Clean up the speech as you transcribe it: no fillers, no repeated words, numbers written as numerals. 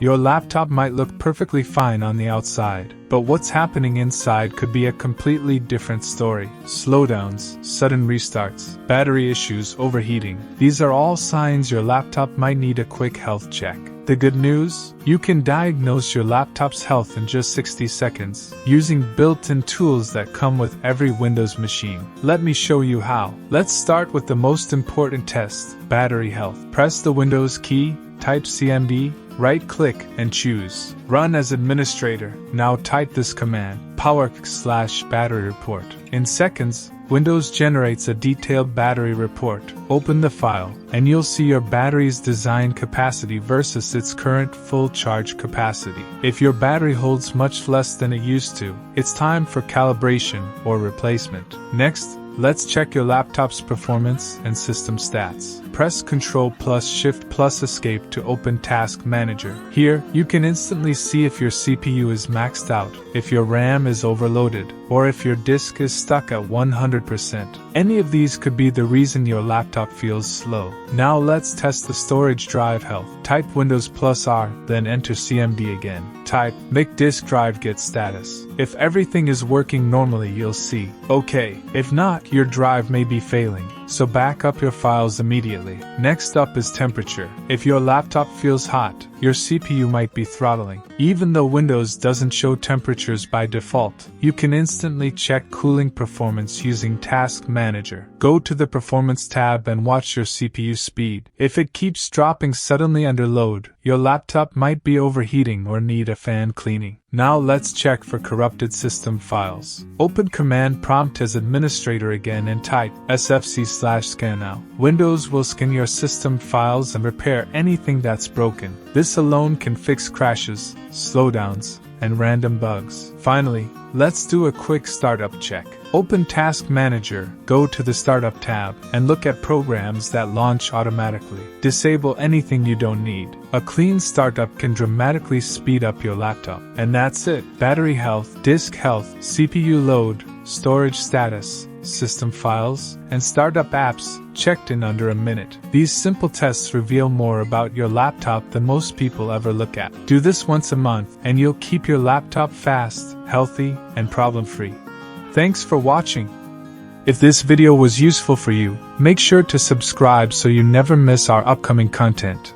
Your laptop might look perfectly fine on the outside, but what's happening inside could be a completely different story. Slowdowns, sudden restarts, battery issues, overheating. These are all signs your laptop might need a quick health check. The good news? You can diagnose your laptop's health in just 60 seconds, using built-in tools that come with every Windows machine. Let me show you how. Let's start with the most important test, battery health. Press the Windows key, type CMD, right-click, and choose Run as Administrator. Now type this command, power/battery report. In seconds, Windows generates a detailed battery report. Open the file, and you'll see your battery's design capacity versus its current full charge capacity. If your battery holds much less than it used to, it's time for calibration or replacement. Next, let's check your laptop's performance and system stats. Press Ctrl+Shift+Escape to open Task Manager. Here, you can instantly see if your CPU is maxed out, if your RAM is overloaded, or if your disk is stuck at 100%. Any of these could be the reason your laptop feels slow. Now let's test the storage drive health. Type Windows+R, then enter CMD again. Type make disk drive get status. If everything is working normally, you'll see OK. If not, your drive may be failing, so back up your files immediately. Next up is temperature. If your laptop feels hot, your CPU might be throttling. Even though Windows doesn't show temperatures by default, you can instantly check cooling performance using Task Manager. Go to the Performance tab and watch your CPU speed. If it keeps dropping suddenly under load, your laptop might be overheating or need a fan cleaning. Now let's check for corrupted system files. Open Command Prompt as Administrator again and type sfc/scan now. Windows will scan your system files and repair anything that's broken. This alone can fix crashes, slowdowns, and random bugs. Finally, let's do a quick startup check. Open Task Manager, go to the Startup tab, and look at programs that launch automatically. Disable anything you don't need. A clean startup can dramatically speed up your laptop. And that's it. Battery health, disk health, CPU load, storage status, system files, and startup apps checked in under a minute. These simple tests reveal more about your laptop than most people ever look at. Do this once a month, and you'll keep your laptop fast, healthy, and problem-free. Thanks for watching. If this video was useful for you, make sure to subscribe so you never miss our upcoming content.